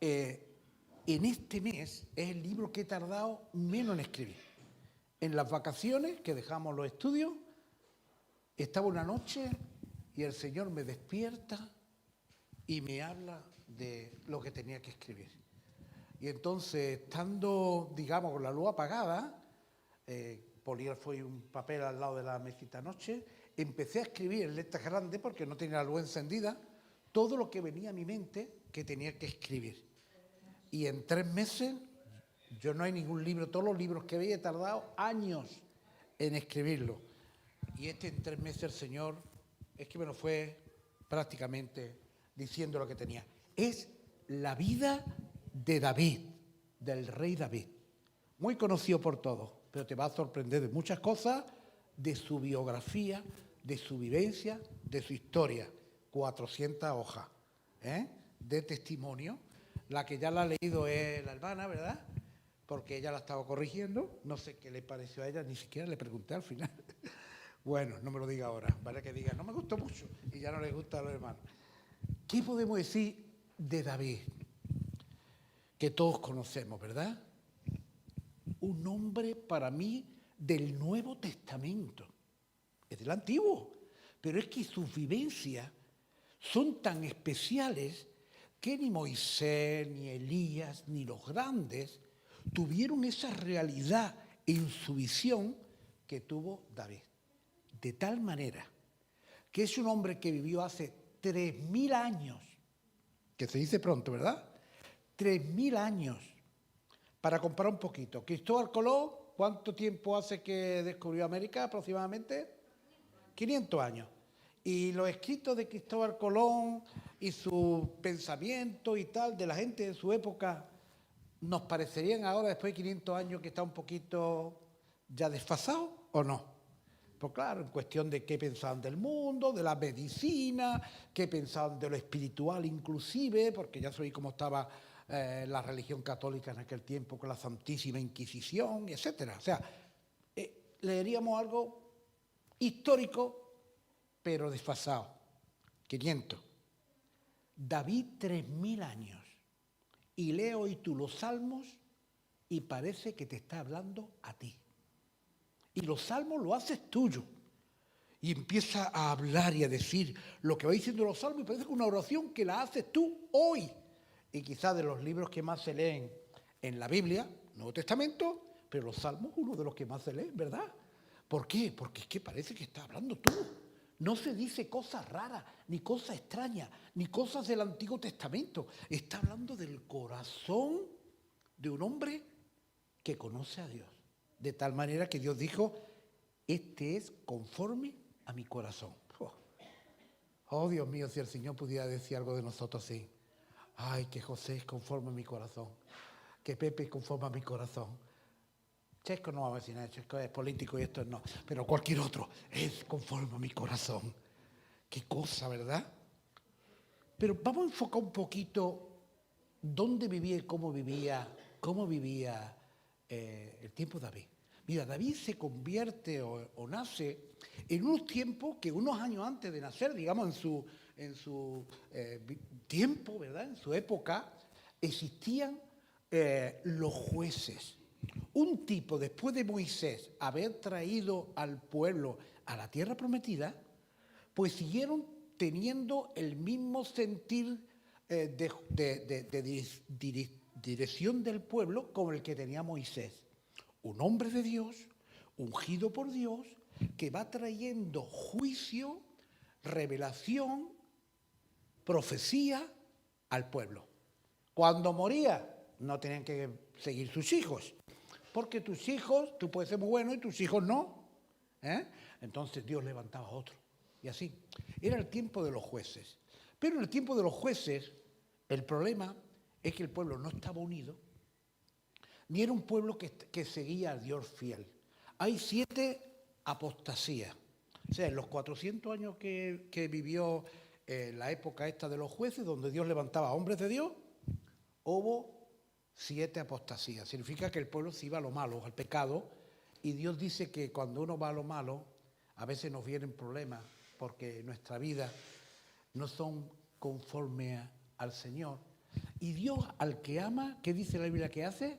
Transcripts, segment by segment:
en este mes es el libro que he tardado menos en escribir. En las vacaciones, que dejamos los estudios, estaba una noche y el Señor me despierta y me habla de lo que tenía que escribir. Y entonces, estando, digamos, con la luz apagada, bolígrafo y un papel al lado de la mesita noche, empecé a escribir en letras grandes, porque no tenía la luz encendida, todo lo que venía a mi mente que tenía que escribir. Y en 3 meses, yo no hay ningún libro, todos los libros que veía he tardado años en escribirlo. Y en 3 meses el Señor es que me lo fue prácticamente diciendo lo que tenía. Es la vida de David, del rey David. Muy conocido por todos, pero te va a sorprender de muchas cosas, de su biografía, de su vivencia, de su historia. 400 hojas de testimonio. La que ya la ha leído es la hermana, ¿verdad? Porque ella la estaba corrigiendo. No sé qué le pareció a ella, ni siquiera le pregunté al final. Bueno, no me lo diga ahora, vale que diga, no me gustó mucho y ya no le gusta a los hermanos. ¿Qué podemos decir de David? Que todos conocemos, ¿verdad? Un hombre para mí del Nuevo Testamento. Es del Antiguo, pero es que sus vivencias son tan especiales que ni Moisés, ni Elías, ni los grandes tuvieron esa realidad en su visión que tuvo David. De tal manera que es un hombre que vivió hace 3000 años, que se dice pronto, ¿verdad? 3000 años. Para comparar un poquito, Cristóbal Colón, ¿cuánto tiempo hace que descubrió América aproximadamente? 500 años. Y los escritos de Cristóbal Colón y su pensamiento y tal de la gente de su época, ¿nos parecerían ahora, después de 500 años, que está un poquito ya desfasado o no? Pues claro, en cuestión de qué pensaban del mundo, de la medicina, qué pensaban de lo espiritual inclusive, porque ya sabéis cómo estaba la religión católica en aquel tiempo con la Santísima Inquisición, etcétera. O sea, leeríamos algo histórico, pero desfasado. 500. David, 3000 años. Y leo hoy tú los salmos y parece que te está hablando a ti. Y los salmos lo haces tuyo. Y empieza a hablar y a decir lo que va diciendo los salmos y parece que una oración que la haces tú hoy. Y quizás de los libros que más se leen en la Biblia, Nuevo Testamento, pero los salmos uno de los que más se leen, ¿verdad? ¿Por qué? Porque es que parece que está hablando tú. No se dice cosas raras, ni cosas extrañas, ni cosas del Antiguo Testamento. Está hablando del corazón de un hombre que conoce a Dios. De tal manera que Dios dijo, este es conforme a mi corazón. Oh, Dios mío, si el Señor pudiera decir algo de nosotros así. Ay, que José es conforme a mi corazón. Que Pepe es conforme a mi corazón. Chesco no va a decir nada, Chesco es político y esto no. Pero cualquier otro es conforme a mi corazón. Qué cosa, ¿verdad? Pero vamos a enfocar un poquito dónde vivía y cómo vivía el tiempo de David. Mira, David se convierte o nace en unos tiempos que unos años antes de nacer, digamos en su tiempo, ¿verdad? En su época, existían los jueces. Un tipo, después de Moisés haber traído al pueblo a la tierra prometida, pues siguieron teniendo el mismo sentir de dirección del pueblo como el que tenía Moisés. Un hombre de Dios, ungido por Dios, que va trayendo juicio, revelación, profecía al pueblo. Cuando moría, no tenían que seguir sus hijos, porque tus hijos, tú puedes ser muy bueno y tus hijos no. Entonces Dios levantaba a otro. Y así. Era el tiempo de los jueces. Pero en el tiempo de los jueces, el problema es que el pueblo no estaba unido, ni era un pueblo que seguía a Dios fiel. Hay 7 apostasías. O sea, en los 400 años que vivió la época esta de los jueces, donde Dios levantaba a hombres de Dios, hubo 7 apostasías. Significa que el pueblo se iba a lo malo, al pecado, y Dios dice que cuando uno va a lo malo, a veces nos vienen problemas, porque nuestra vida no son conforme al Señor. Y Dios al que ama, ¿qué dice la Biblia que hace?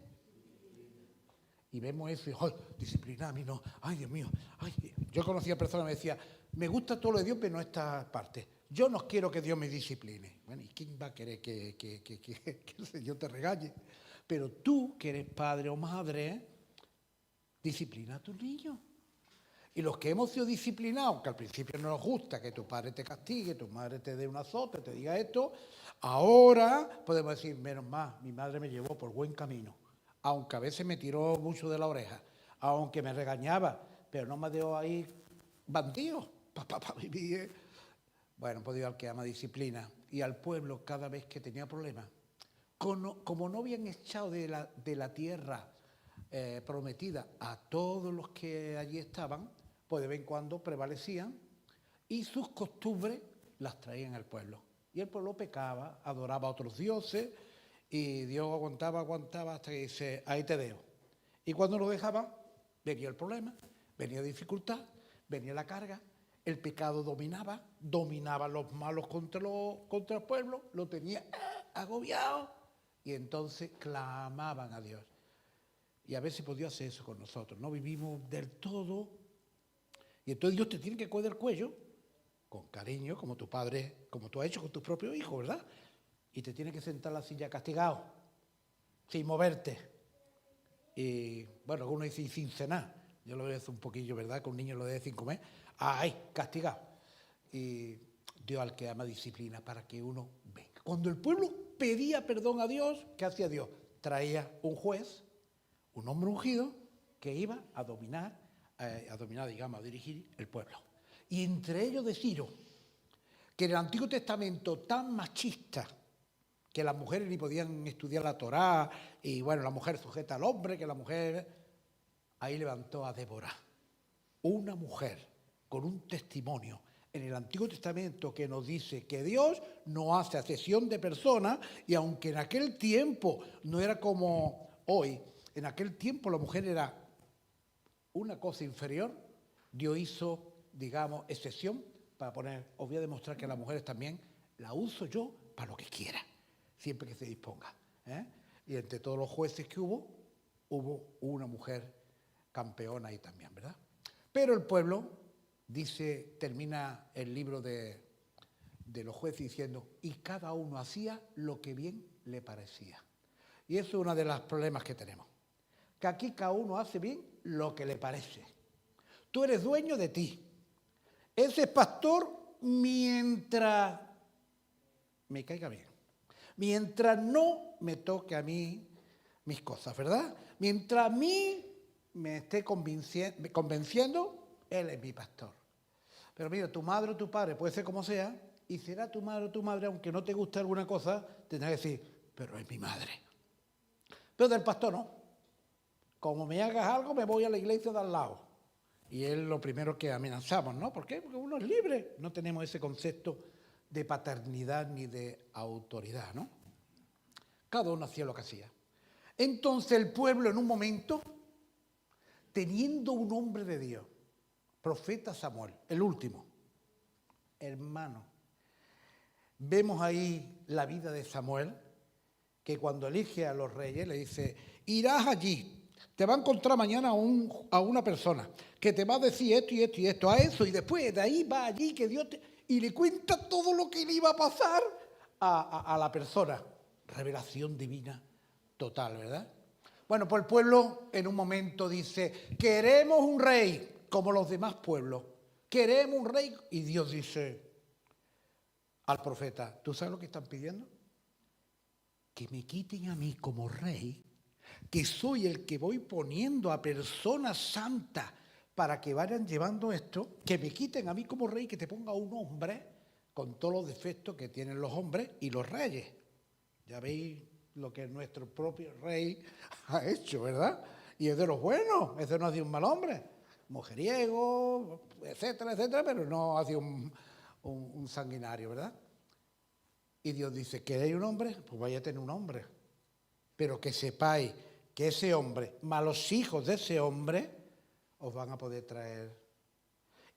Y vemos eso y, ¡ay, disciplina a mí no! ¡Ay, Dios mío! Ay. Yo conocía personas que me decían, me gusta todo lo de Dios, pero no esta parte. Yo no quiero que Dios me discipline. Bueno, ¿y quién va a querer que el Señor te regañe? Pero tú, que eres padre o madre, disciplina a tus niños. Y los que hemos sido disciplinados, que al principio no nos gusta que tu padre te castigue, tu madre te dé un azote, te diga esto, ahora podemos decir, menos mal, mi madre me llevó por buen camino. Aunque a veces me tiró mucho de la oreja, aunque me regañaba, pero no me dejó ahí bandido para vivir. Bueno, pues Dios al que ama disciplina. Y al pueblo, cada vez que tenía problemas, como no habían echado de la tierra prometida a todos los que allí estaban, pues de vez en cuando prevalecían y sus costumbres las traían al pueblo. Y el pueblo pecaba, adoraba a otros dioses y Dios aguantaba hasta que dice, ahí te dejo. Y cuando lo dejaban, venía el problema, venía la dificultad, venía la carga, el pecado dominaba los malos contra el pueblo, lo tenía agobiado y entonces clamaban a Dios. Y a veces podía hacer eso con nosotros, no vivimos del todo. Y entonces Dios te tiene que coger el cuello, con cariño, como tu padre, como tú has hecho con tus propios hijos, ¿verdad? Y te tiene que sentar en la silla castigado, sin moverte. Y bueno, algunos dicen sin cenar. Yo lo veo hace un poquillo, ¿verdad? Que un niño lo debe sin comer. ¡Ay! Castigado. Y Dios al que ama disciplina para que uno venga. Cuando el pueblo pedía perdón a Dios, ¿qué hacía Dios? Traía un juez, un hombre ungido, que iba a dominar, digamos, a dirigir el pueblo. Y entre ellos de Ciro, que en el Antiguo Testamento tan machista, que las mujeres ni podían estudiar la Torá, y bueno, la mujer sujeta al hombre, que la mujer... Ahí levantó a Débora, una mujer con un testimonio en el Antiguo Testamento que nos dice que Dios no hace acepción de personas, y aunque en aquel tiempo no era como hoy, en aquel tiempo la mujer era una cosa inferior, Dios hizo, digamos, excepción para poner, os voy a demostrar que las mujeres también la uso yo para lo que quiera, siempre que se disponga. Y entre todos los jueces que hubo una mujer campeona ahí también, ¿verdad? Pero el pueblo, dice, termina el libro de los jueces diciendo, y cada uno hacía lo que bien le parecía. Y eso es uno de los problemas que tenemos, que aquí cada uno hace bien lo que le parece. Tú eres dueño de ti. Ese es pastor mientras me caiga bien, mientras no me toque a mí mis cosas, ¿verdad? Mientras a mí me esté convenciendo, él es mi pastor. Pero mira, tu madre o tu padre puede ser como sea, y será tu madre o tu madre, aunque no te guste alguna cosa, tendrás que decir, pero es mi madre. Pero del pastor no. Como me hagas algo, me voy a la iglesia de al lado. Y es lo primero que amenazamos, ¿no? ¿Por qué? Porque uno es libre. No tenemos ese concepto de paternidad ni de autoridad, ¿no? Cada uno hacía lo que hacía. Entonces el pueblo en un momento, teniendo un hombre de Dios, profeta Samuel, el último, hermano, vemos ahí la vida de Samuel, que cuando elige a los reyes le dice, irás allí, te va a encontrar mañana a una persona que te va a decir esto y esto y esto, a eso, y después de ahí va allí que Dios te... Y le cuenta todo lo que le iba a pasar a la persona. Revelación divina total, ¿verdad? Bueno, pues el pueblo en un momento dice, queremos un rey, como los demás pueblos, queremos un rey. Y Dios dice al profeta, ¿tú sabes lo que están pidiendo? Que me quiten a mí como rey, que soy el que voy poniendo a personas santas para que vayan llevando esto, que me quiten a mí como rey, que te ponga un hombre con todos los defectos que tienen los hombres y los reyes. Ya veis lo que nuestro propio rey ha hecho, ¿verdad? Y es de los buenos, ese no ha sido un mal hombre, mujeriego, etcétera, etcétera, pero no ha sido un sanguinario, ¿verdad? Y Dios dice, ¿queréis un hombre? Pues vaya a tener un hombre. Pero que sepáis que ese hombre, más los hijos de ese hombre, os van a poder traer.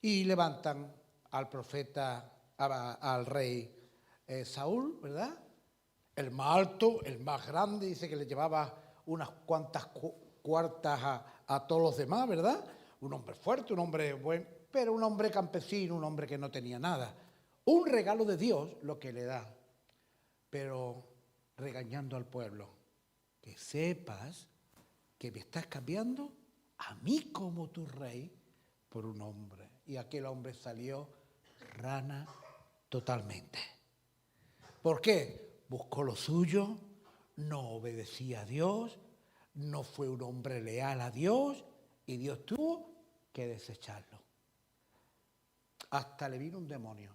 Y levantan al profeta, al rey Saúl, ¿verdad? El más alto, el más grande, dice que le llevaba unas cuantas cuartas a todos los demás, ¿verdad? Un hombre fuerte, un hombre buen, pero un hombre campesino, un hombre que no tenía nada. Un regalo de Dios lo que le da, pero regañando al pueblo. Que sepas que me estás cambiando a mí como tu rey por un hombre. Y aquel hombre salió rana totalmente. ¿Por qué? Buscó lo suyo, no obedecía a Dios, no fue un hombre leal a Dios y Dios tuvo que desecharlo. Hasta le vino un demonio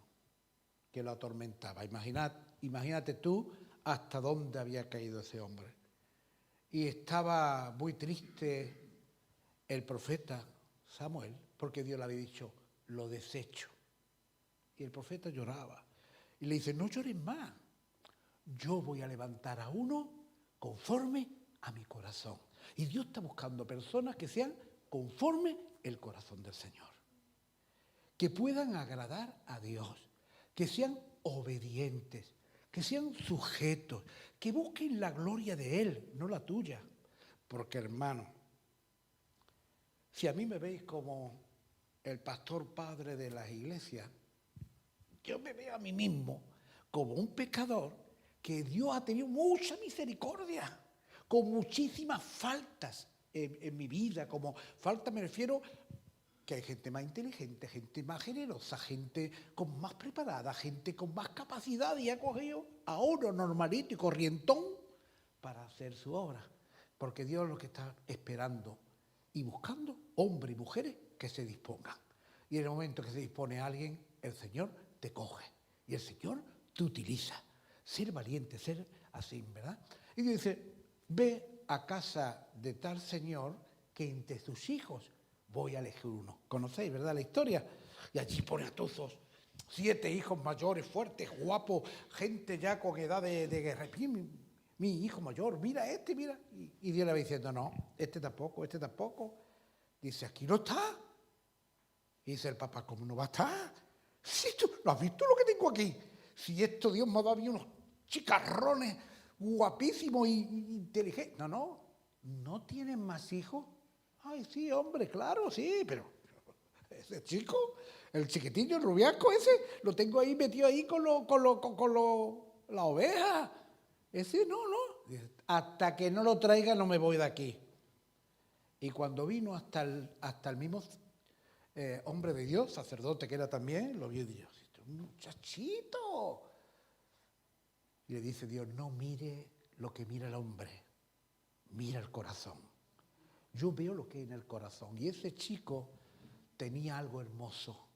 que lo atormentaba. Imagínate tú hasta dónde había caído ese hombre. Y estaba muy triste el profeta Samuel porque Dios le había dicho, lo desecho. Y el profeta lloraba. Y le dice, no llores más. Yo voy a levantar a uno conforme a mi corazón. Y Dios está buscando personas que sean conforme el corazón del Señor. Que puedan agradar a Dios. Que sean obedientes. Que sean sujetos. Que busquen la gloria de Él, no la tuya. Porque, hermano, si a mí me veis como el pastor padre de las iglesias, yo me veo a mí mismo como un pecador que Dios ha tenido mucha misericordia, con muchísimas faltas en mi vida. Como falta me refiero que hay gente más inteligente, gente más generosa, gente con más preparada, gente con más capacidad y ha cogido a uno normalito y corrientón para hacer su obra. Porque Dios es lo que está esperando y buscando hombres y mujeres que se dispongan. Y en el momento que se dispone alguien, el Señor te coge y el Señor te utiliza. Ser valiente, ser así, ¿verdad? Y Dios dice, ve a casa de tal señor que entre sus hijos voy a elegir uno. ¿Conocéis, verdad, la historia? Y allí pone a todos 7 hijos mayores, fuertes, guapos, gente ya con edad de guerra. Mi hijo mayor, mira este, mira. Y Dios le va diciendo, no, este tampoco, este tampoco. Dice, aquí no está. Y dice el papá, ¿cómo no va a estar? Si tú, ¿no has visto lo que tengo aquí? Si esto Dios me ha dado a mí unos chicarrones guapísimos y inteligentes. No tienen más hijos. Ay, sí, hombre, claro, sí, pero ese chico, el chiquitillo, el rubiasco ese, lo tengo ahí metido ahí con la oveja. Ese no. Hasta que no lo traiga no me voy de aquí. Y cuando vino hasta el mismo hombre de Dios, sacerdote que era también, lo vio Dios. Un muchachito. Y le dice Dios, no mire lo que mira el hombre, mira el corazón. Yo veo lo que hay en el corazón. Y ese chico tenía algo hermoso.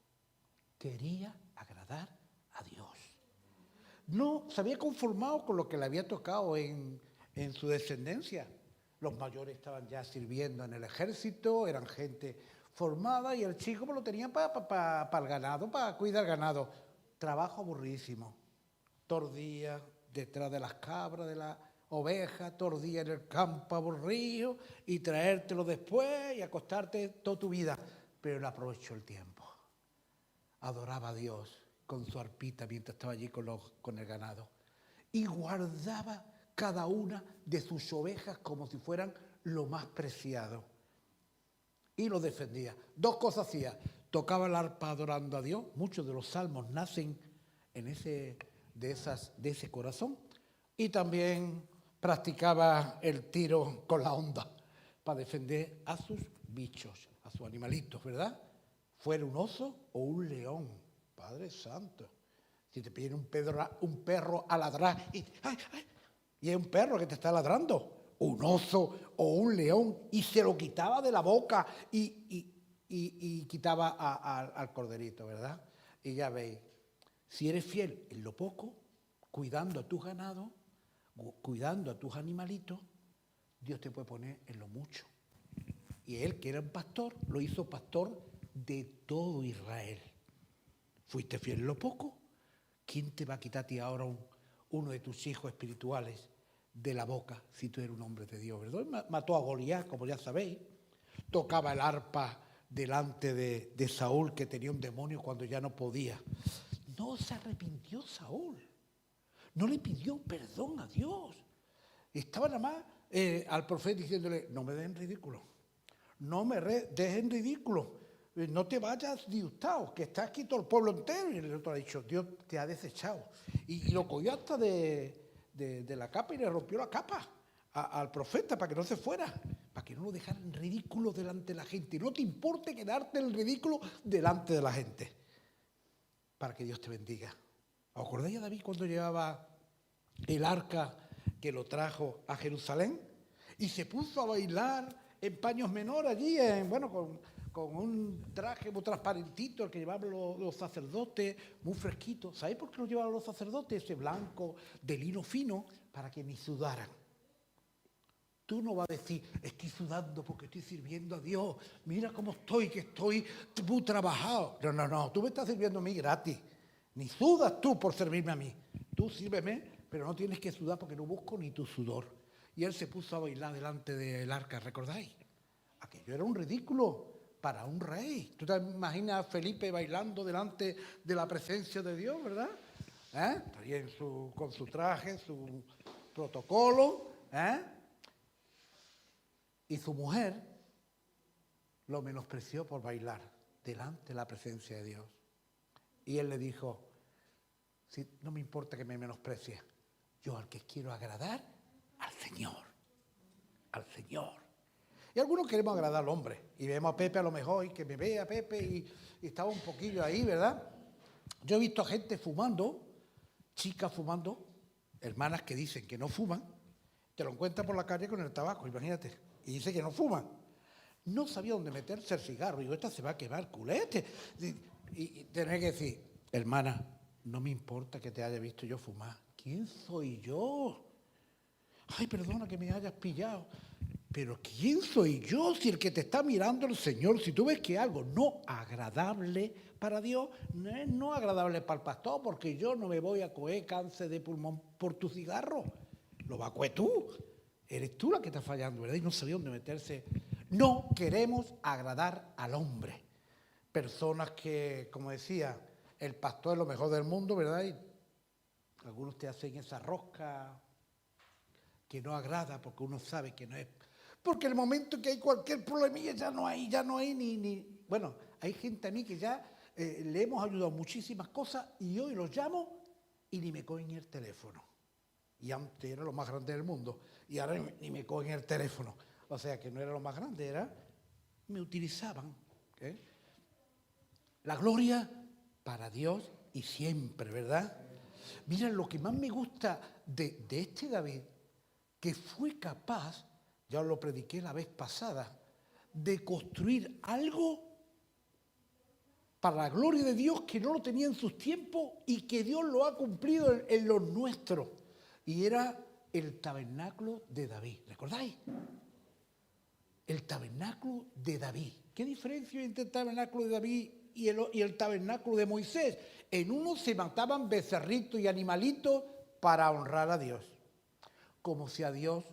Quería agradar a Dios. No se había conformado con lo que le había tocado en su descendencia. Los mayores estaban ya sirviendo en el ejército, eran gente formada y el chico pues, lo tenían para el ganado, para cuidar el ganado. Trabajo aburridísimo. Todos los días detrás de las cabras, de las ovejas, todos los días en el campo aburrido y traértelo después y acostarte toda tu vida. Pero él aprovechó el tiempo. Adoraba a Dios con su arpita mientras estaba allí con el ganado. Y guardaba cada una de sus ovejas como si fueran lo más preciado. Y lo defendía. 2 cosas hacía. Tocaba el arpa adorando a Dios. Muchos de los salmos nacen de ese corazón. Y también practicaba el tiro con la honda para defender a sus bichos, a sus animalitos, ¿verdad? Fuera un oso o un león. Padre Santo. Si te piden un perro a ladrar y es un perro que te está ladrando, un oso o un león, y se lo quitaba de la boca y quitaba al corderito, ¿verdad? Y ya veis, si eres fiel en lo poco, cuidando a tus ganados, cuidando a tus animalitos, Dios te puede poner en lo mucho. Y él, que era un pastor, lo hizo pastor de todo Israel. Fuiste fiel en lo poco, ¿quién te va a quitar a ti ahora uno de tus hijos espirituales de la boca si tú eres un hombre de Dios, ¿verdad? Mató a Goliat, como ya sabéis. Tocaba el arpa delante de Saúl, que tenía un demonio cuando ya no podía. No se arrepintió Saúl. No le pidió perdón a Dios. Estaba nada más al profeta diciéndole, no me dejen ridículo, no me dejen ridículo, no te vayas disgustado, que está aquí todo el pueblo entero. Y el otro ha dicho, Dios te ha desechado. Y lo cogió hasta de la capa y le rompió la capa al profeta para que no se fuera, para que no lo dejaran en ridículo delante de la gente. No te importe quedarte en ridículo delante de la gente, para que Dios te bendiga. ¿Os acordáis a David cuando llevaba el arca que lo trajo a Jerusalén? Y se puso a bailar en paños menores allí, con un traje muy transparentito, el que llevaban los sacerdotes, muy fresquito. ¿Sabéis por qué lo llevaban los sacerdotes? Ese blanco de lino fino, para que ni sudaran. Tú no vas a decir, estoy sudando porque estoy sirviendo a Dios, mira cómo estoy, que estoy muy trabajado. No, tú me estás sirviendo a mí gratis. Ni sudas tú por servirme a mí. Tú sírveme, pero no tienes que sudar porque no busco ni tu sudor. Y él se puso a bailar delante del arca, ¿recordáis? Aquello era un ridículo para un rey. ¿Tú te imaginas a Felipe bailando delante de la presencia de Dios, verdad? Ahí con su traje, su protocolo, Y su mujer lo menospreció por bailar delante de la presencia de Dios. Y él le dijo, sí, no me importa que me menosprecies, yo al que quiero agradar, al Señor, al Señor. Y algunos queremos agradar al hombre, y vemos a Pepe a lo mejor, y que me vea Pepe, y estaba un poquillo ahí, ¿verdad? Yo he visto a gente fumando, chicas fumando, hermanas que dicen que no fuman, te lo encuentras por la calle con el tabaco, imagínate, y dice que no fuman. No sabía dónde meterse el cigarro, y digo, esta se va a quemar, culete. Y tener que decir, hermana, no me importa que te haya visto yo fumar. ¿Quién soy yo? Ay, perdona que me hayas pillado. Pero ¿quién soy yo si el que te está mirando el Señor? Si tú ves que algo no agradable para Dios, no es no agradable para el pastor, porque yo no me voy a coger cáncer de pulmón por tu cigarro. Lo va a coger tú. Eres tú la que está fallando, ¿verdad? Y no sabía dónde meterse. No queremos agradar al hombre. Personas que, como decía, el pastor es lo mejor del mundo, ¿verdad? Y algunos te hacen esa rosca que no agrada porque uno sabe que no es. Porque el momento que hay cualquier problemilla ya no hay ni... Bueno, hay gente a mí que ya le hemos ayudado muchísimas cosas y hoy los llamo y ni me cogen el teléfono. Y antes era lo más grande del mundo y ahora ni me cogen el teléfono. O sea que no era lo más grande, me utilizaban. La gloria para Dios y siempre, ¿verdad? Mira, lo que más me gusta de este David, que fue capaz, ya os lo prediqué la vez pasada, de construir algo para la gloria de Dios que no lo tenía en sus tiempos y que Dios lo ha cumplido en los nuestros. Y era el tabernáculo de David. ¿Recordáis? El tabernáculo de David. ¿Qué diferencia hay entre el tabernáculo de David y el tabernáculo de Moisés? En uno se mataban becerritos y animalitos para honrar a Dios. Como si a Dios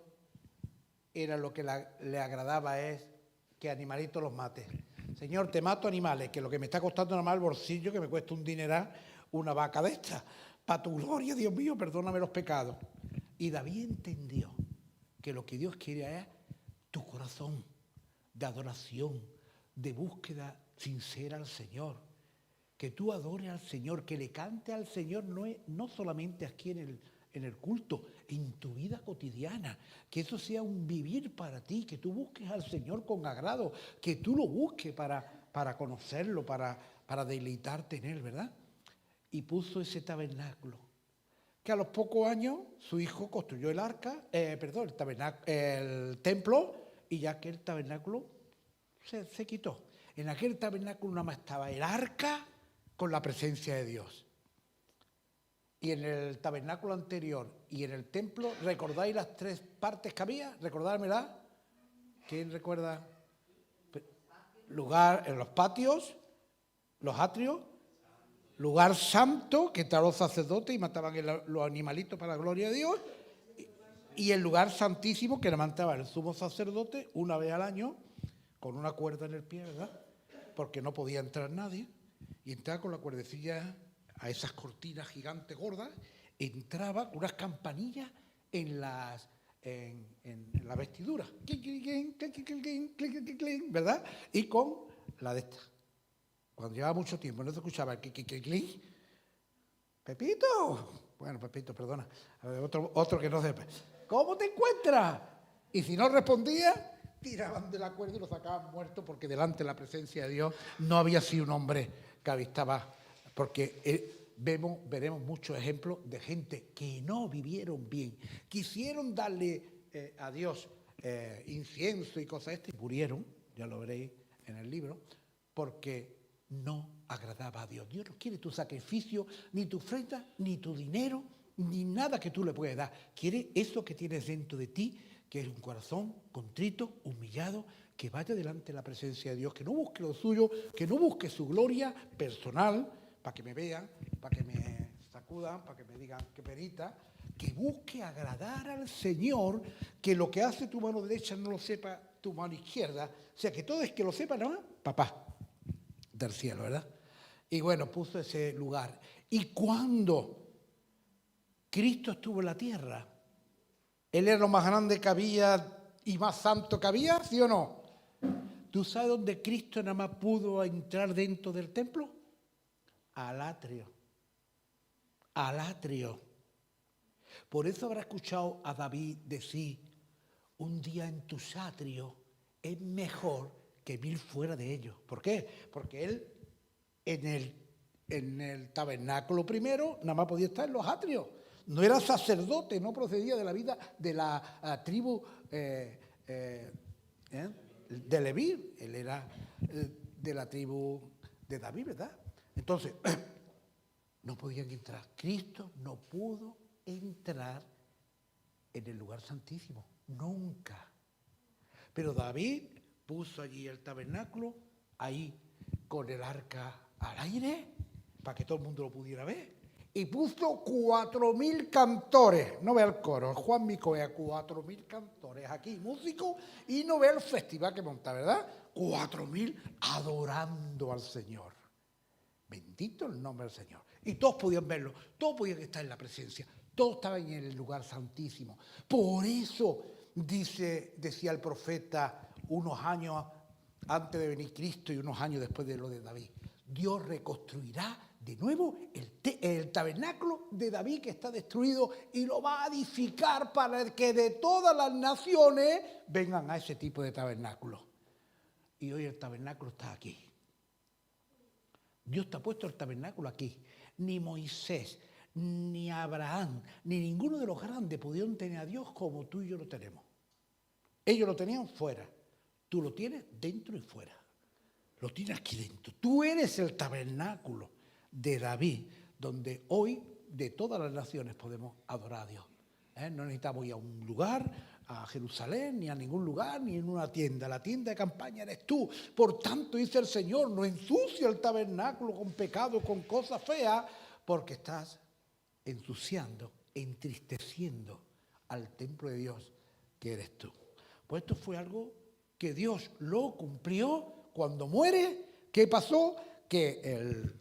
era lo que le agradaba es que animalitos los mate. Señor, te mato animales, que lo que me está costando nada más el bolsillo, que me cuesta un dineral, una vaca de esta. Para tu gloria, Dios mío, perdóname los pecados. Y David entendió que lo que Dios quiere es tu corazón de adoración, de búsqueda sincera al Señor. Que tú adores al Señor, que le cante al Señor no solamente aquí en el culto, en tu vida cotidiana. Que eso sea un vivir para ti, que tú busques al Señor con agrado, que tú lo busques para conocerlo, para deleitarte en Él, ¿verdad? Y puso ese tabernáculo, que a los pocos años su hijo construyó el templo, y ya que el tabernáculo se quitó. En aquel tabernáculo nada más estaba el arca con la presencia de Dios. Y en el tabernáculo anterior y en el templo, ¿recordáis las tres partes que había? ¿Recordármelas? ¿Quién recuerda? Lugar en los patios, los atrios, lugar santo, que estaban los sacerdotes y mataban los animalitos para la gloria de Dios, y el lugar santísimo que levantaba el sumo sacerdote una vez al año con una cuerda en el pie, ¿verdad? Porque no podía entrar nadie, y entraba con la cuerdecilla a esas cortinas gigantes gordas entraba unas campanillas en la vestidura, ¿verdad? Y con la de esta. Cuando llevaba mucho tiempo no se escuchaba el clic. Pepito, bueno, Pepito, perdona, otro que no sepa. ¿Cómo te encuentras? Y si no respondía, tiraban de la cuerda y lo sacaban muerto, porque delante de la presencia de Dios no había sido un hombre que avistaba, porque veremos muchos ejemplos de gente que no vivieron bien, quisieron darle a Dios incienso y cosas estas y murieron, ya lo veréis en el libro, porque no agradaba a Dios. Dios no quiere tu sacrificio, ni tu ofrenda, ni tu dinero, ni nada que tú le puedas dar. Quiere eso que tienes dentro de ti, que es un corazón contrito, humillado, que vaya delante de la presencia de Dios, que no busque lo suyo, que no busque su gloria personal, para que me vean, para que me sacudan, para que me digan qué perita, que busque agradar al Señor, que lo que hace tu mano derecha no lo sepa tu mano izquierda, o sea, que todo es que lo sepa, ¿no? Papá del cielo, ¿verdad? Y bueno, puso ese lugar. Y cuando Cristo estuvo en la tierra, Él era lo más grande que había y más santo que había, ¿sí o no? ¿Tú sabes dónde Cristo nada más pudo entrar dentro del templo? Al atrio. Al atrio. Por eso habrá escuchado a David decir, un día en tus atrios es mejor que 1000 fuera de ellos. ¿Por qué? Porque él en el tabernáculo primero nada más podía estar en los atrios. No era sacerdote, no procedía de la vida de la tribu de Leví. Él era de la tribu de David, ¿verdad? Entonces, no podían entrar. Cristo no pudo entrar en el lugar santísimo, nunca. Pero David puso allí el tabernáculo, ahí con el arca al aire, para que todo el mundo lo pudiera ver. Y puso 4000 cantores, no ve el coro, Juan Micoea, 4000 cantores aquí, músicos, y no ve el festival que monta, ¿verdad? 4000 adorando al Señor. Bendito el nombre del Señor. Y todos podían verlo, todos podían estar en la presencia, todos estaban en el lugar santísimo. Por eso decía el profeta unos años antes de venir Cristo y unos años después de lo de David, Dios reconstruirá de nuevo el tabernáculo de David que está destruido y lo va a edificar para que de todas las naciones vengan a ese tipo de tabernáculo. Y hoy el tabernáculo está aquí. Dios te ha puesto el tabernáculo aquí. Ni Moisés, ni Abraham, ni ninguno de los grandes pudieron tener a Dios como tú y yo lo tenemos. Ellos lo tenían fuera. Tú lo tienes dentro y fuera. Lo tienes aquí dentro. Tú eres el tabernáculo de David, donde hoy de todas las naciones podemos adorar a Dios. No necesitamos ir a un lugar, a Jerusalén, ni a ningún lugar, ni en una tienda. La tienda de campaña eres tú. Por tanto, dice el Señor, no ensucia el tabernáculo con pecado, con cosas feas, porque estás ensuciando, entristeciendo al templo de Dios que eres tú. Pues esto fue algo que Dios lo cumplió cuando muere. ¿Qué pasó? Que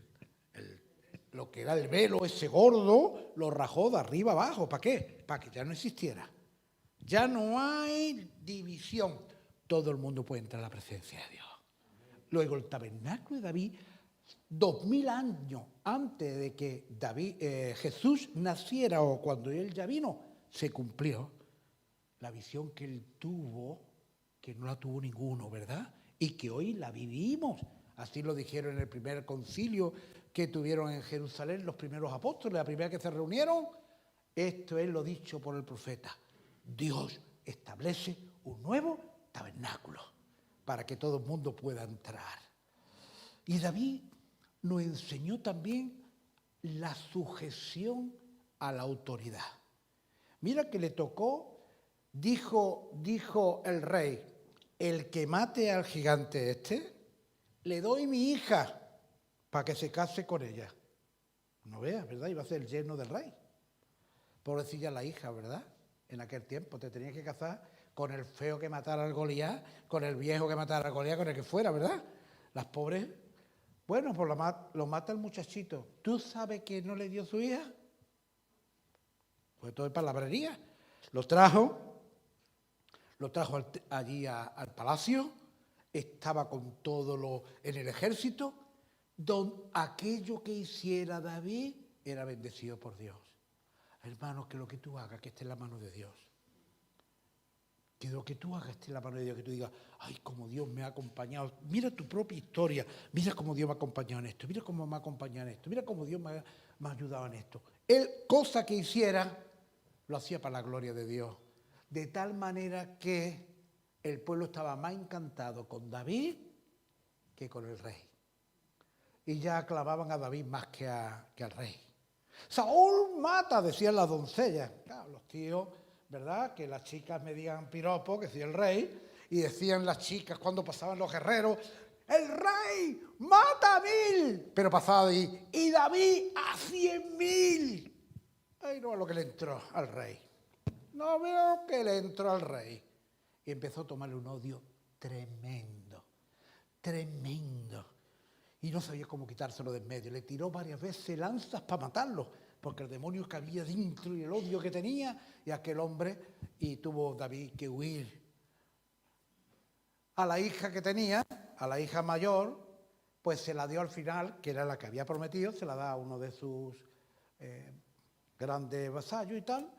lo que era el velo ese gordo lo rajó de arriba abajo. ¿Para qué? Para que ya no existiera. Ya no hay división. Todo el mundo puede entrar a la presencia de Dios. Luego el tabernáculo de David, 2000 años antes de que Jesús naciera o cuando él ya vino, se cumplió la visión que él tuvo, que no la tuvo ninguno, ¿verdad? Y que hoy la vivimos. Así lo dijeron en el primer concilio que tuvieron en Jerusalén los primeros apóstoles, la primera que se reunieron. Esto es lo dicho por el profeta. Dios establece un nuevo tabernáculo para que todo el mundo pueda entrar. Y David nos enseñó también la sujeción a la autoridad. Mira que le tocó, dijo el rey, el que mate al gigante este, le doy mi hija para que se case con ella. No veas, ¿verdad? Iba a ser el yerno del rey. Pobrecilla la hija, ¿verdad? En aquel tiempo te tenías que casar con el feo que matara al Goliat, con el viejo que matara al Goliat, con el que fuera, ¿verdad? Las pobres, bueno, pues lo mata el muchachito. ¿Tú sabes que no le dio su hija? Fue todo de palabrería. Lo trajo allí al palacio, estaba con todo en el ejército, donde aquello que hiciera David era bendecido por Dios. Hermanos, que lo que tú hagas, que esté en la mano de Dios. Que lo que tú hagas esté en la mano de Dios, que tú digas, ay, cómo Dios me ha acompañado. Mira tu propia historia, mira cómo Dios me ha acompañado en esto, mira cómo me ha acompañado en esto, mira cómo Dios me ha ayudado en esto. Él, cosa que hiciera, lo hacía para la gloria de Dios. De tal manera que el pueblo estaba más encantado con David que con el rey. Y ya clavaban a David más que al rey. Saúl mata, decían las doncellas. Claro, los tíos, ¿verdad? Que las chicas me digan piropo, que decía el rey, y decían las chicas cuando pasaban los guerreros, el rey mata a 1000, pero pasaba de ahí, y David a 100.000. Ahí no es lo que le entró al rey. No veo que le entró al rey. Y empezó a tomarle un odio tremendo, tremendo. Y no sabía cómo quitárselo de en medio. Le tiró varias veces lanzas para matarlo, porque el demonio que había dentro y el odio que tenía, y aquel hombre, y tuvo David que huir. A la hija que tenía, a la hija mayor, pues se la dio al final, que era la que había prometido, se la da a uno de sus grandes vasallos y tal,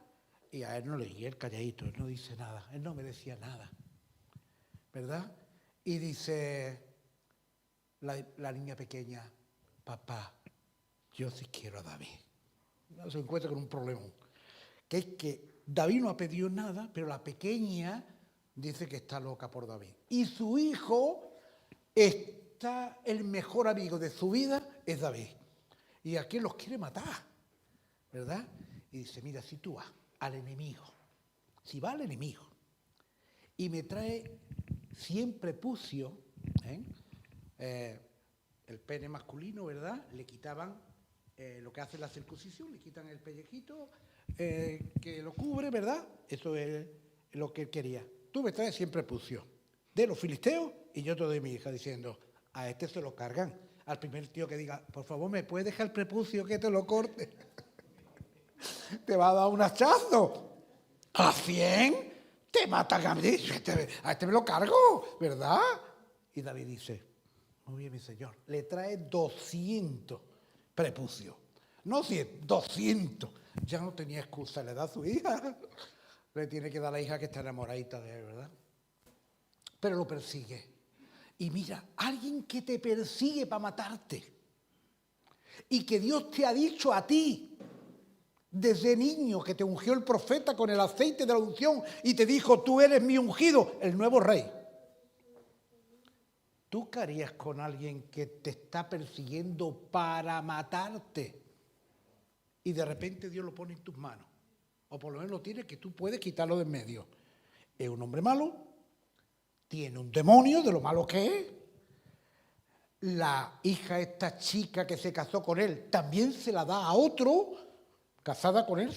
y a él no le y él calladito, él no dice nada, él no me decía nada, ¿verdad? Y dice la niña pequeña, papá, yo sí quiero a David. Se encuentra con un problema, que es que David no ha pedido nada, pero la pequeña dice que está loca por David. Y su hijo está, el mejor amigo de su vida es David. Y a quién los quiere matar, ¿verdad? Y dice, mira, si tú vas al enemigo, si va al enemigo y me trae 100 prepucios, el pene masculino, ¿verdad? Le quitaban lo que hace la circuncisión, le quitan el pellejito que lo cubre, ¿verdad? Eso es lo que él quería. Tú me traes 100 prepucios de los filisteos y yo te doy mi hija, diciendo, a este se lo cargan. Al primer tío que diga, por favor, ¿me puedes dejar el prepucio que te lo corte? Te va a dar un hachazo. ¿A 100? Te matan a mí. A este me lo cargo, ¿verdad? Y David dice, muy bien, mi señor. Le trae 200 prepucios. No 100, 200. Ya no tenía excusa, le da a su hija. Le tiene que dar a la hija que está enamoradita de él, ¿verdad? Pero lo persigue. Y mira, alguien que te persigue para matarte. Y que Dios te ha dicho a ti, desde niño, que te ungió el profeta con el aceite de la unción y te dijo, tú eres mi ungido, el nuevo rey. ¿Tú qué harías con alguien que te está persiguiendo para matarte? Y de repente Dios lo pone en tus manos. O por lo menos lo tiene que tú puedes quitarlo de en medio. Es un hombre malo, tiene un demonio de lo malo que es. La hija, esta chica que se casó con él, también se la da a otro, casada con él,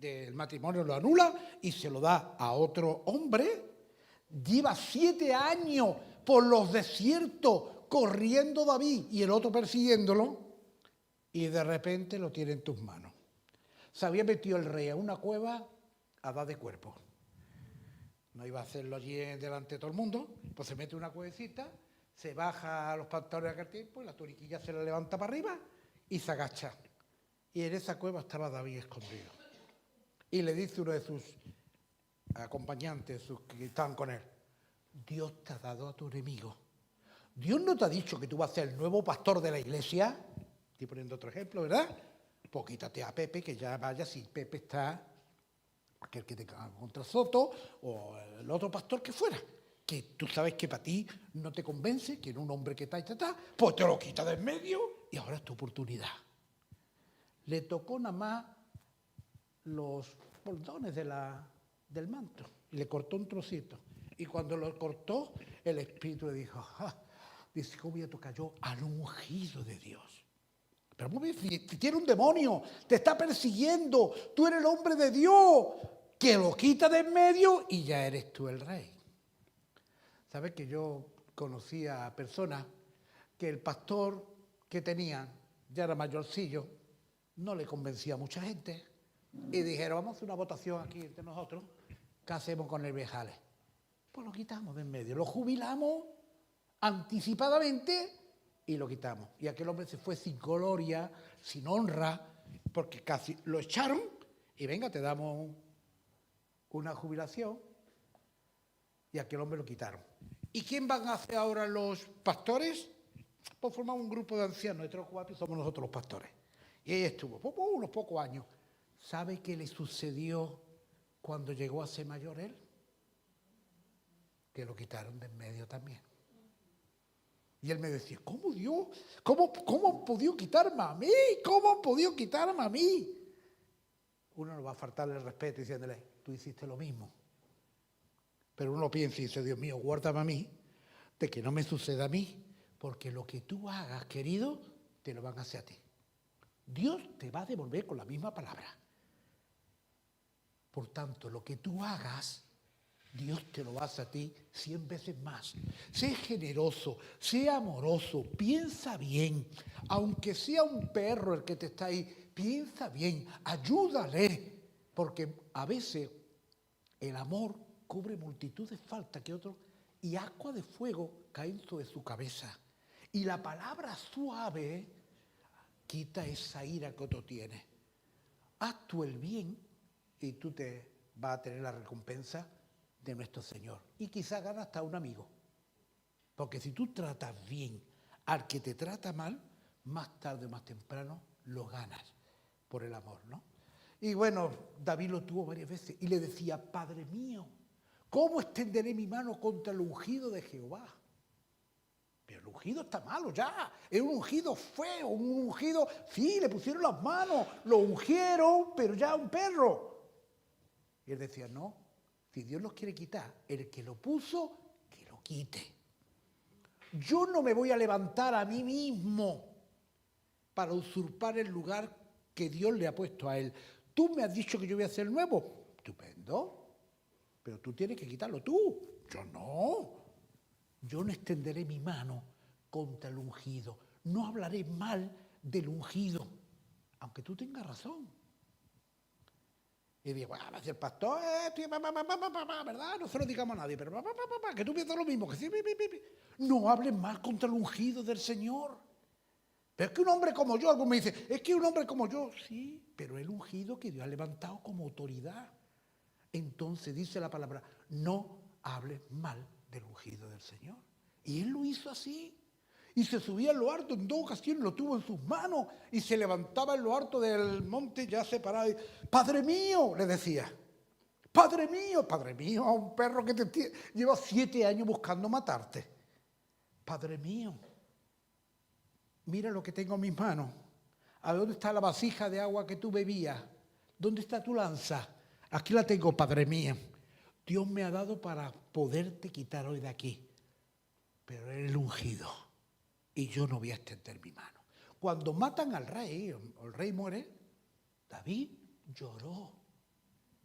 el matrimonio lo anula y se lo da a otro hombre. Lleva 7 años por los desiertos corriendo David y el otro persiguiéndolo y de repente lo tiene en tus manos. Se había metido el rey a una cueva a dar de cuerpo. No iba a hacerlo allí delante de todo el mundo, pues se mete en una cuevecita, se baja a los pantalones aquel tiempo y la tuniquilla se la levanta para arriba y se agacha. Y en esa cueva estaba David escondido. Y le dice uno de sus acompañantes, sus que estaban con él, Dios te ha dado a tu enemigo. Dios no te ha dicho que tú vas a ser el nuevo pastor de la iglesia. Estoy poniendo otro ejemplo, ¿verdad? Pues quítate a Pepe, que ya vaya, si Pepe está, aquel que te contra Soto, o el otro pastor que fuera, que tú sabes que para ti no te convence, que en un hombre que está, pues te lo quita de en medio y ahora es tu oportunidad. Le tocó nada más los bordones del manto y le cortó un trocito. Y cuando lo cortó, el Espíritu le dijo, dice, ¿cómo voy a tocar yo al ungido de Dios? Pero muy bien, si tiene un demonio, te está persiguiendo, tú eres el hombre de Dios, que lo quita de en medio y ya eres tú el rey. ¿Sabes que yo conocía a personas que el pastor que tenían, ya era mayorcillo, no le convencía a mucha gente, Y dijeron, vamos a hacer una votación aquí entre nosotros. ¿Qué hacemos con el Viejales? Pues lo quitamos de en medio, lo jubilamos anticipadamente y lo quitamos. Y aquel hombre se fue sin gloria, sin honra, porque casi lo echaron y venga, te damos una jubilación. Y aquel hombre lo quitaron. ¿Y quién van a hacer ahora los pastores? Pues formamos un grupo de ancianos, de 3 o 4 y somos nosotros los pastores. Y ahí estuvo, unos pocos años. ¿Sabe qué le sucedió cuando llegó a ser mayor él? Que lo quitaron de en medio también. Y él me decía, ¿cómo Dios? ¿Cómo han podido quitarme a mí? ¿Cómo han podido quitarme a mí? Uno no va a faltarle el respeto diciéndole, tú hiciste lo mismo. Pero uno piensa y dice, Dios mío, guárdame a mí, de que no me suceda a mí, porque lo que tú hagas, querido, te lo van a hacer a ti. Dios te va a devolver con la misma palabra. Por tanto, lo que tú hagas, Dios te lo hace a ti 100 veces más. Sé generoso, sé amoroso, piensa bien. Aunque sea un perro el que te está ahí, piensa bien, ayúdale. Porque a veces el amor cubre multitud de faltas que otros y agua de fuego caen sobre su cabeza. Y la palabra suave quita esa ira que otro tiene. Haz tú el bien y tú te vas a tener la recompensa de nuestro Señor. Y quizás ganas hasta un amigo. Porque si tú tratas bien al que te trata mal, más tarde o más temprano lo ganas por el amor, ¿no? Y bueno, David lo tuvo varias veces y le decía, Padre mío, ¿cómo extenderé mi mano contra el ungido de Jehová? Pero el ungido está malo ya, es un ungido feo, un ungido, sí, le pusieron las manos, lo ungieron, pero ya un perro. Y él decía, no, si Dios los quiere quitar, el que lo puso, que lo quite. Yo no me voy a levantar a mí mismo para usurpar el lugar que Dios le ha puesto a él. Tú me has dicho que yo voy a hacer nuevo, estupendo, pero tú tienes que quitarlo tú, yo no. Yo no extenderé mi mano contra el ungido, no hablaré mal del ungido, aunque tú tengas razón. Y digo, bueno, el pastor, ¿verdad? No se lo digamos a nadie, pero que tú piensas lo mismo, que sí, no hables mal contra el ungido del Señor. Pero es que un hombre como yo, algo me dice, es que un hombre como yo, sí, pero el ungido que Dios ha levantado como autoridad. Entonces dice la palabra, no hables mal del ungido del Señor. Y él lo hizo así. Y se subía en lo alto, en 2 ocasiones lo tuvo en sus manos y se levantaba en lo alto del monte ya separado. Y, Padre mío, le decía, Padre mío, a un perro que te lleva 7 años buscando matarte. Padre mío, mira lo que tengo en mis manos. A ver, ¿dónde está la vasija de agua que tú bebías? ¿Dónde está tu lanza? Aquí la tengo, Padre mío. Dios me ha dado para poderte quitar hoy de aquí. Pero eres el ungido. Y yo no voy a extender mi mano. Cuando matan al rey, o el rey muere, David lloró.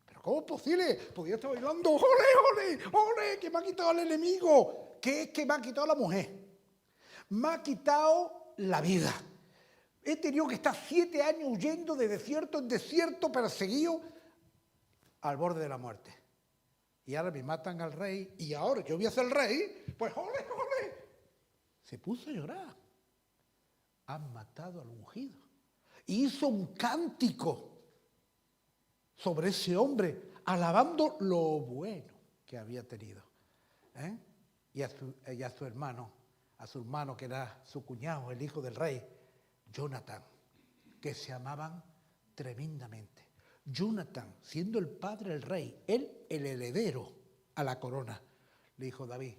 ¿Pero cómo es posible? Podía estar bailando, ¡ole, que me ha quitado el enemigo! ¿Qué es que me ha quitado la mujer? Me ha quitado la vida. He tenido que estar 7 años huyendo de desierto en desierto, perseguido, al borde de la muerte. Y ahora me matan al rey, y ahora yo voy a ser el rey, pues ¡ole! Se puso a llorar. Han matado al ungido. Y hizo un cántico sobre ese hombre, alabando lo bueno que había tenido. Y a su hermano que era su cuñado, el hijo del rey, Jonatán, que se amaban tremendamente. Jonatán, siendo el padre del rey, él el heredero a la corona, le dijo David,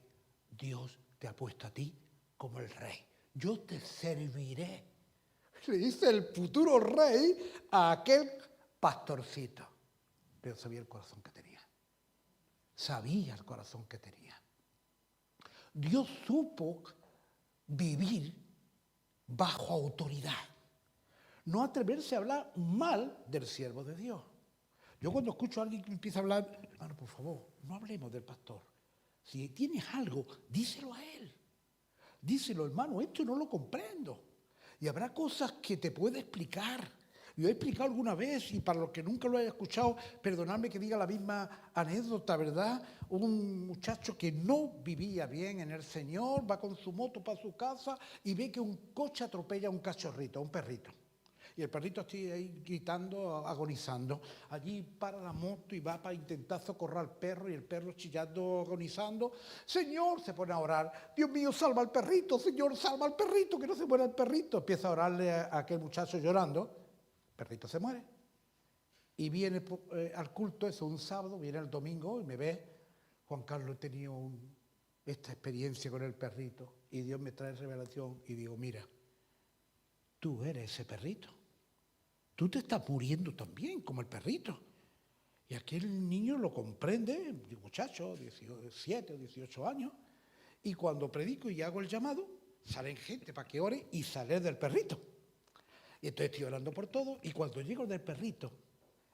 Dios te ha puesto a ti como el rey. Yo te serviré. Le dice el futuro rey a aquel pastorcito. Pero sabía el corazón que tenía. Sabía el corazón que tenía. Dios supo vivir bajo autoridad. No atreverse a hablar mal del siervo de Dios. Yo cuando escucho a alguien que empieza a hablar, hermano, por favor, no hablemos del pastor. Si tienes algo, díselo a él. Díselo, hermano, esto no lo comprendo. Y habrá cosas que te puede explicar, Y os he explicado alguna vez, y para los que nunca lo hayan escuchado, perdonadme que diga la misma anécdota, ¿verdad? Un muchacho que no vivía bien en el Señor, va con su moto para su casa y ve que un coche atropella a un cachorrito, a un perrito. Y el perrito está ahí gritando, agonizando. Allí para la moto y va para intentar socorrer al perro y el perro chillando, agonizando. Señor, se pone a orar. Dios mío, salva al perrito. Señor, salva al perrito, que no se muera el perrito. Empieza a orarle a aquel muchacho llorando. El perrito se muere. Y viene al culto, eso un sábado, viene el domingo y me ve. Juan Carlos, he tenido esta experiencia con el perrito y Dios me trae revelación y digo, mira, tú eres ese perrito. Tú te estás muriendo también, como el perrito. Y aquel niño lo comprende, un muchacho, 17 o 18 años, y cuando predico y hago el llamado, salen gente para que ore y sale del perrito. Y entonces estoy orando por todo, y cuando llego del perrito,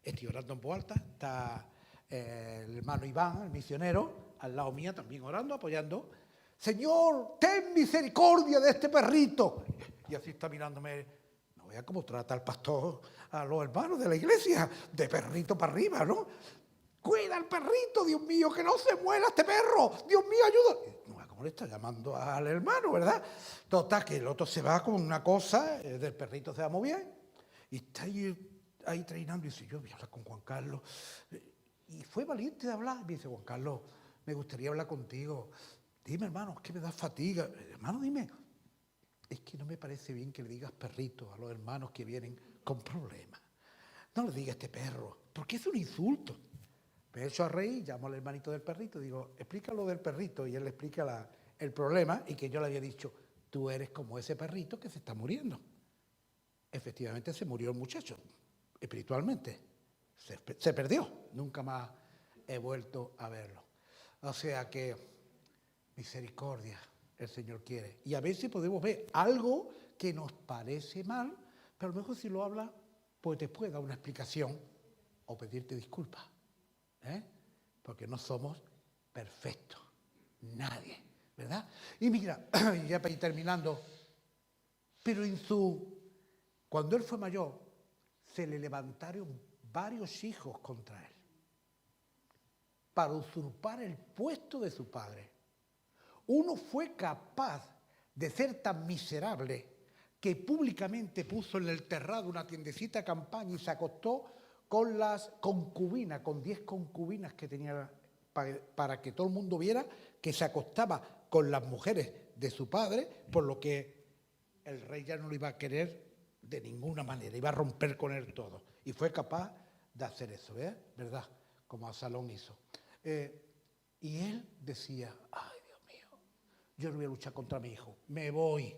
estoy orando en voz alta, está el hermano Iván, el misionero, al lado mía también orando, apoyando. Señor, ten misericordia de este perrito. Y así está mirándome. Vea cómo trata el pastor a los hermanos de la iglesia, de perrito para arriba, ¿no? Cuida al perrito, Dios mío, que no se muera este perro, Dios mío, ayuda. No, ¿cómo le está llamando al hermano, verdad? Total, que el otro se va con una cosa, del perrito se va muy bien, y está ahí treinando y dice, yo voy a hablar con Juan Carlos. Y fue valiente de hablar, me dice, Juan Carlos, me gustaría hablar contigo. Dime, hermano, es que me da fatiga. Hermano, dime. Es que no me parece bien que le digas perrito a los hermanos que vienen con problemas. No le digas este perro, porque es un insulto. Me echo a reír, llamo al hermanito del perrito, digo, explícalo del perrito, y él le explica el problema, y que yo le había dicho, tú eres como ese perrito que se está muriendo. Efectivamente se murió el muchacho, espiritualmente. Se perdió, nunca más he vuelto a verlo. O sea que, misericordia, el Señor quiere. Y a veces podemos ver algo que nos parece mal, pero a lo mejor si lo habla, pues te puede dar una explicación o pedirte disculpas. Porque no somos perfectos, nadie, ¿verdad? Y mira, ya para ir terminando, pero cuando él fue mayor, se le levantaron varios hijos contra él para usurpar el puesto de su padre. Uno fue capaz de ser tan miserable que públicamente puso en el terrado una tiendecita de campaña y se acostó con las concubinas, con 10 concubinas que tenía, para que todo el mundo viera que se acostaba con las mujeres de su padre, por lo que el rey ya no lo iba a querer de ninguna manera, iba a romper con él todo. Y fue capaz de hacer eso, ¿verdad? Como Absalón hizo. Y él decía, ay, yo no voy a luchar contra mi hijo, me voy.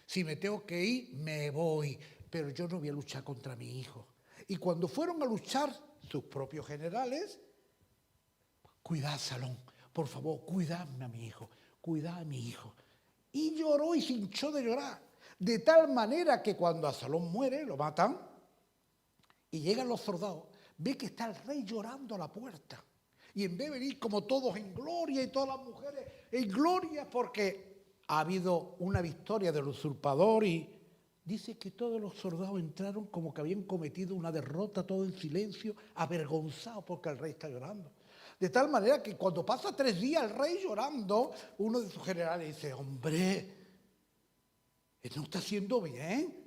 Si me tengo que ir, me voy, pero yo no voy a luchar contra mi hijo. Y cuando fueron a luchar sus propios generales, cuidad, Absalón, por favor, cuidadme a mi hijo, cuidad a mi hijo. Y lloró y se hinchó de llorar, de tal manera que cuando Absalón muere, lo matan, y llegan los soldados, ve que está el rey llorando a la puerta. Y en vez de venir como todos en gloria y todas las mujeres en gloria porque ha habido una victoria del usurpador, y dice que todos los soldados entraron como que habían cometido una derrota, todo en silencio, avergonzados porque el rey está llorando. De tal manera que cuando pasa 3 días el rey llorando, uno de sus generales dice, hombre, él no está haciendo bien.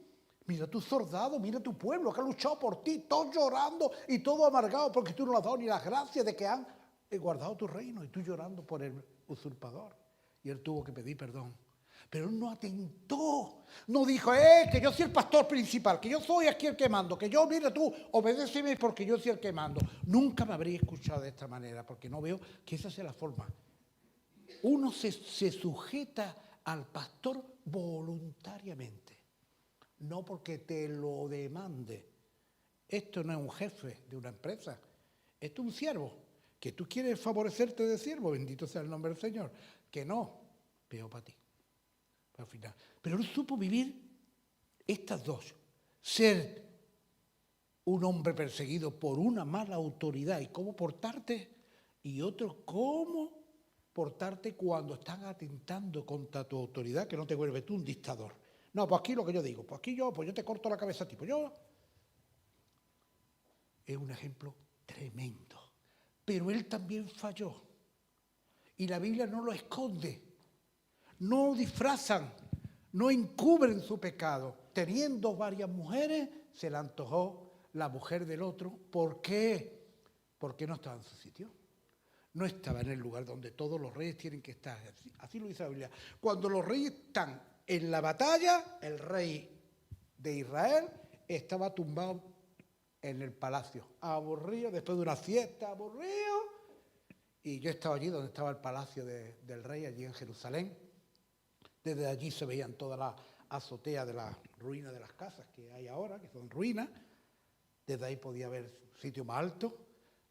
Mira tu soldado, mira tu pueblo que ha luchado por ti, todos llorando y todo amargado porque tú no le has dado ni las gracias de que han guardado tu reino, y tú llorando por el usurpador. Y él tuvo que pedir perdón. Pero él no atentó, no dijo, que yo soy el pastor principal, que yo soy aquí el que mando, que yo, mira tú, obedéceme porque yo soy el que mando. Nunca me habría escuchado de esta manera, porque no veo que esa sea la forma. Uno se sujeta al pastor voluntariamente, no porque te lo demande. Esto no es un jefe de una empresa, esto es un siervo, que tú quieres favorecerte de siervo, bendito sea el nombre del Señor, que no, peor para ti. Al final. Pero él supo vivir estas dos, ser un hombre perseguido por una mala autoridad y cómo portarte, y otro cómo portarte cuando están atentando contra tu autoridad, que no te vuelves tú un dictador. No, pues aquí lo que yo digo, pues aquí yo te corto la cabeza a ti, pues yo es un ejemplo tremendo. Pero él también falló. Y la Biblia no lo esconde, no lo disfrazan, no encubren su pecado. Teniendo varias mujeres, se le antojó la mujer del otro. ¿Por qué? Porque no estaba en su sitio. No estaba en el lugar donde todos los reyes tienen que estar. Así lo dice la Biblia. Cuando los reyes están en la batalla, el rey de Israel estaba tumbado en el palacio, aburrido, después de una fiesta, aburrido. Y yo estaba allí donde estaba el palacio del rey, allí en Jerusalén. Desde allí se veían todas las azoteas de las ruinas de las casas que hay ahora, que son ruinas. Desde ahí podía ver sitio más alto.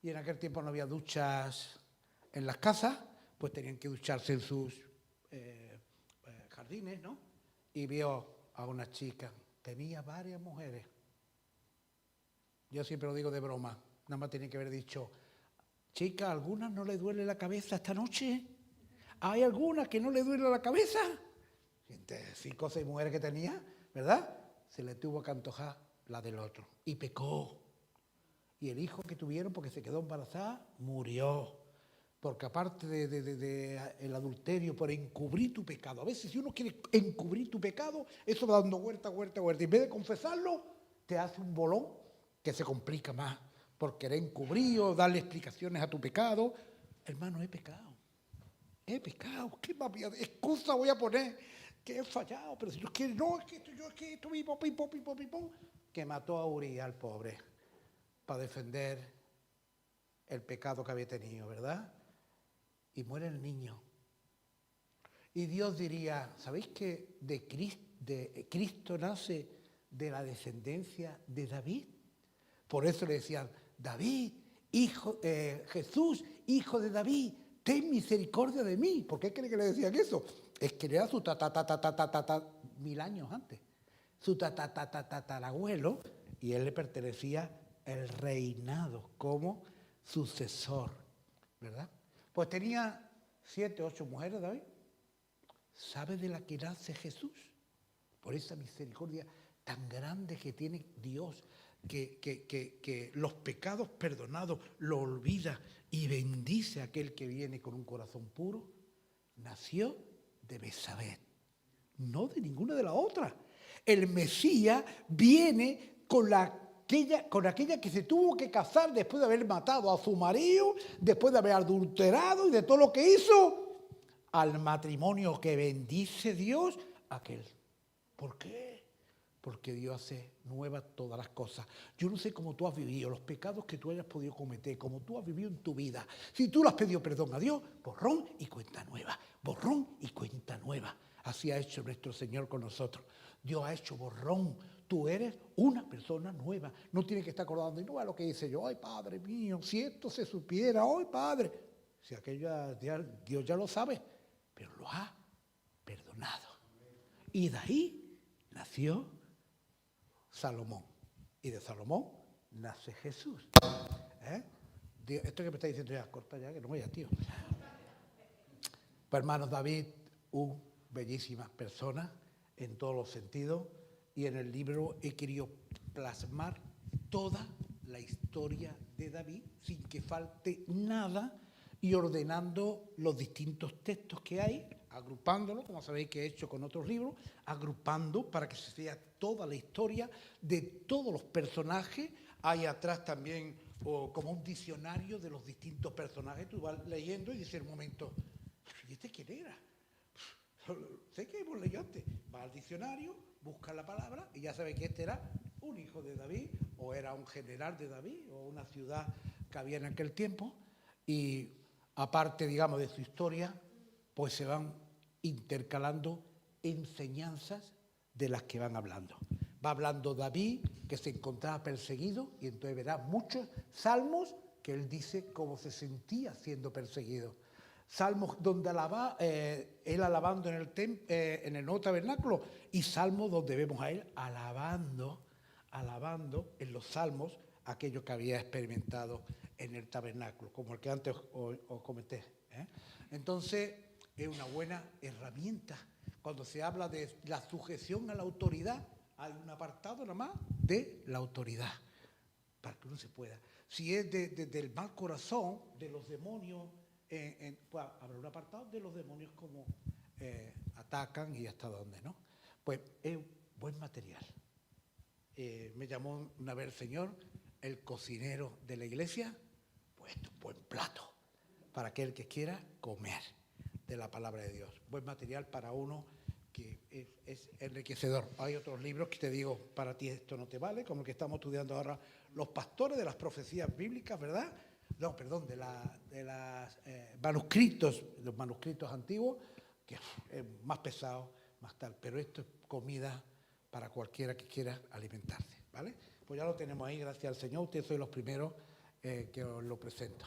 Y en aquel tiempo no había duchas en las casas, pues tenían que ducharse en sus jardines, ¿no? Y vio a una chica, tenía varias mujeres. Yo siempre lo digo de broma, nada más tenía que haber dicho, chica, ¿a algunas no le duele la cabeza esta noche? ¿Hay alguna que no le duele la cabeza? 5 o 6 mujeres que tenía, ¿verdad? Se le tuvo que antojar la del otro. Y pecó. Y el hijo que tuvieron, porque se quedó embarazada, murió. Porque aparte el adulterio, por encubrir tu pecado. A veces si uno quiere encubrir tu pecado, eso va dando vuelta. Y en vez de confesarlo, te hace un bolón que se complica más. Por querer encubrir o darle explicaciones a tu pecado. Hermano, he pecado. He pecado. ¿Qué más excusa voy a poner? Que he fallado. Pero si Dios quiere, no, es que esto, pipón. Que mató a Uría, al pobre, para defender el pecado que había tenido, ¿verdad? Y muere el niño. Y Dios diría, ¿sabéis que de Cristo nace de la descendencia de David? Por eso le decían, David, Jesús, hijo de David, ten misericordia de mí. ¿Por qué cree que le decían eso? Es que era su mil años antes. Su tatarabuelo, y él le pertenecía el reinado como sucesor, ¿verdad? Pues tenía 7, 8 mujeres, David. ¿Sabe de la que nace Jesús? Por esa misericordia tan grande que tiene Dios, que los pecados perdonados lo olvida y bendice a aquel que viene con un corazón puro. Nació de Betsabé, no de ninguna de las otras. El Mesías viene con aquella que se tuvo que casar después de haber matado a su marido, después de haber adulterado y de todo lo que hizo, al matrimonio que bendice Dios, aquel. ¿Por qué? Porque Dios hace nuevas todas las cosas. Yo no sé cómo tú has vivido, los pecados que tú hayas podido cometer, cómo tú has vivido en tu vida. Si tú le has pedido perdón a Dios, borrón y cuenta nueva, borrón y cuenta nueva. Así ha hecho nuestro Señor con nosotros. Dios ha hecho borrón. Tú eres una persona nueva. No tienes que estar acordando, y no es lo que dice yo, ay Padre mío, si esto se supiera, ay Padre. Si aquello Dios ya lo sabe, pero lo ha perdonado. Y de ahí nació Salomón. Y de Salomón nace Jesús. Esto que me está diciendo ya, corta ya, que no vaya, tío. Pues hermanos, David, bellísima persona en todos los sentidos, y en el libro he querido plasmar toda la historia de David sin que falte nada y ordenando los distintos textos que hay, agrupándolos, como sabéis que he hecho con otros libros, agrupando para que se vea toda la historia de todos los personajes. Hay atrás también como un diccionario de los distintos personajes. Tú vas leyendo y dices un momento, ¿y este quién era? Sé que hemos leído antes. Va al diccionario, busca la palabra y ya sabes que este era un hijo de David, o era un general de David, o una ciudad que había en aquel tiempo. Y aparte, digamos, de su historia, pues se van intercalando enseñanzas de las que van hablando. Va hablando David, que se encontraba perseguido, y entonces verá muchos salmos que él dice cómo se sentía siendo perseguido. Salmos donde él alabando en el nuevo tabernáculo, y salmos donde vemos a él alabando en los salmos aquello que había experimentado en el tabernáculo, como el que antes os comenté. Entonces, es una buena herramienta. Cuando se habla de la sujeción a la autoridad, hay un apartado nada más de la autoridad. para que uno se pueda. Si es del mal corazón, de los demonios, pues habrá un apartado de los demonios como atacan y hasta dónde, ¿no? Pues es buen material. Me llamó una vez el Señor, el cocinero de la iglesia, pues esto es buen plato para aquel que quiera comer de la palabra de Dios. Buen material para uno que es enriquecedor. Hay otros libros que te digo, para ti esto no te vale, como el que estamos estudiando ahora, Los pastores de las profecías bíblicas, ¿verdad? No, perdón, de los manuscritos antiguos, que es más pesado, más tal. Pero esto es comida para cualquiera que quiera alimentarse, ¿vale? Pues ya lo tenemos ahí, gracias al Señor. Ustedes son los primeros que os lo presento.